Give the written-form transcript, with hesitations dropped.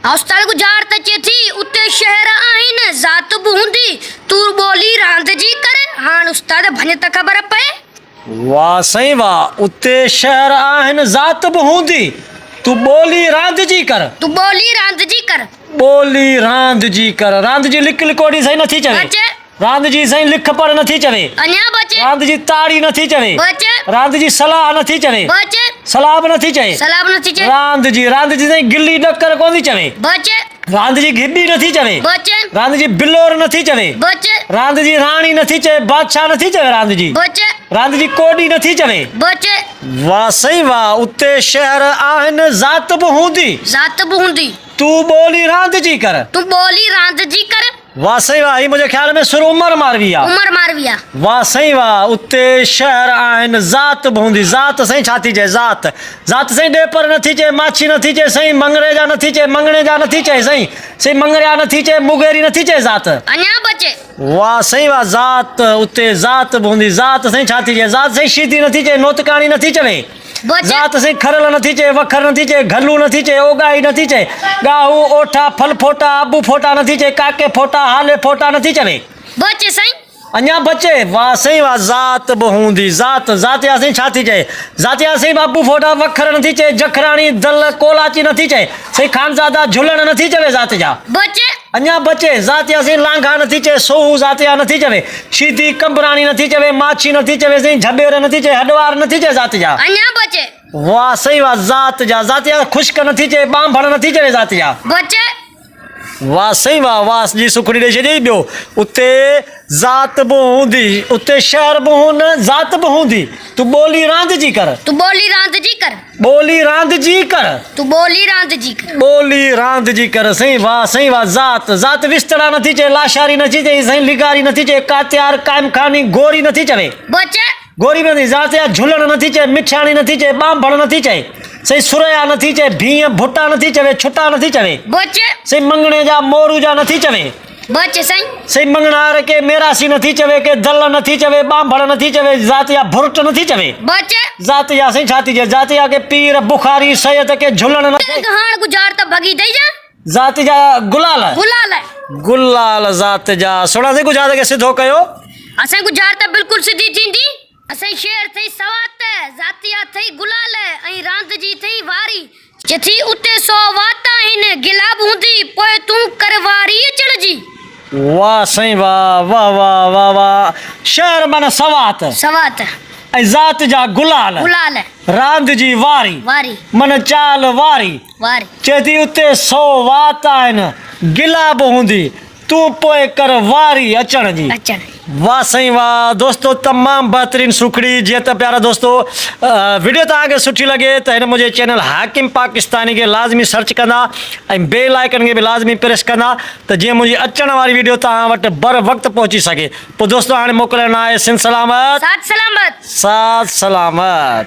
Hostel गुजार तचे थी उते शहर आइन जात बूंदी तू बोली रांद जी कर हान उस्ताद भने त खबर पे। वाह सही वाह। उते शहर आहिन जात बूंदी तू बोली रांद जी कर। तू बोली रांद जी कर। बोली रांद जी कर। रांद जी लिख लिकोड़ी सही नथी चवे। बचे रांद जी सही लिख पढ़ नथी चवे। अन्या बचे रांद जी ताड़ी नथी चवे। बचे रांद जी सलाह नथी चवे। बचे सलाह भी नथी चवे। सलाम नथी चे रांद जी सही गिल्ली डकर कोनी चवे। बचे रांद जी घिबी नथी चवे। बचे रांद जी बिलोर नथी चवे। बचे रांद जी राणी नथी चवे। बादशाह नथी चवे। रांद जी बचे कोडी नथी चवे। बचे वाह सही वाह। उते शहर आहिन जात बूंदी जात बूंदी तू बोली रांद जी कर। तू बोली रांद जी कर। वाह सही वाह। मुझे ख्याल में सुर उमर मारविया। उमर मारविया। वाह सही वाह। उते शहर आहिन जात बूंदी। जात सही छाती चे जात। जात सही डेपर नथी चे माछी नथी चे सही मंगरे जा नथी चे मंगणे जा नथी चे सही मंगरिया नथी चे मुगेरी नथी चे जात। अन्या बचे वाह सही वाह। जात उते जात बूंदी जात सही छाती चे जात सही शीधी नथी चे नोतकाणी नथी चवे। जात सही खरल नथी चे वखर नथी चे घल्लू नथी चे ओगाई नथी चे गाहू ओठा फल फोटा आबू फोटा नथी चे काके फोटा हाले फोटा नथी चवे। बचे सही अन्या बचे। वाह सही वाह। जात बहूंदी जात जातिया सही छाती चे जातिया सही बाबू फोटा वखर नथी चे जखराणी दल कोलाची नथी चे सही खानजादा झुलण नथी चवे जात जा। बचे अन्या बचे। जातिया सही लांघा नथी चे सोहू जातिया नथी चवे शीधी कंबराणी नथी चवे माछी नथी चवे सही झबेर नथी चे हडवार नथी चे जात जा। अन्या बचे वाह सही वाह। जात जा जातिया खुश्क नथी चे बांभड़ नथी चवे जात जा। बचे वाह सही वाह। वाह जी सुखड़ी दे छॾी ॿियो। उते जात बहूंदी उते शहर बहून जात बहूंदी तू बोली रांद जी कर। तू बोली रांद जी कर। बोली रांद जी कर। तू बोली रांद जी कर। बोली रांद जी कर। सही वाह सही वाह। जात विस्तड़ा नथी चे लाशारी नथी चे सही लिगारी नथी चे कात्यार कायम खानी गोरी नथी चवे। बचे गोरी में जात या झुलण नथी चे मिठाणी नथी चे बांभड़ नथी चे सही सुरया नथी चे भीअ भुट्टा नथी चवे छुट्टा नथी चवे। बचे सही मंगणे जा मोरू जा नथी चवे। बचे सही सही मंगणार के मेरासी नथी चवे के दल नथी चवे बांभड़ नथी चवे जात या भुरट नथी चवे। बचे जात या सही छाती चे जात या के पीर बुखारी सैयद के झुलण नथी हाण गुजार त भगी दई जा। जात जा गुलाल गुलाल गुलाल जात जा सोना से गुजार के सिद्धो कयो। असे गुजार त बिल्कुल सीधी थींदी। असे शेर थई सवात जातिया थई गुलाल ऐं रांद जी थई वारी जथी उते सो वाता हिन गिलाब हुंदी पोए तू करवारी अचण जी। वाह सही वाह वाह वाह वाह वाह। शहर मन सवात सवात ऐं जात जा गुलाल गुलाल रांद जी वारी वारी मन चाल वारी वारी चेती उते सो वात आहिनि गिलाब हूंदी तू पोए कर वारी अचण जी। अचण वाह सही वाह। दोस्तों तमाम बेहतरीन सुखड़ी जी तो प्यारा दोस्तों वीडियो तव्हांखे सुठी लगे तो मुझे चैनल हाकिम पाकिस्तानी के लाजमी सर्च कंदा ऐं बेल आइकन के भी लाजमी प्रेस कंदा तो जी मुझी अचण वाली वीडियो तव्हां वटि बर वक्त पहुंची सके। तो दोस्तों हाणे मोकिलणु आहे सिंध सलामत साथ सलामत साथ सलामत।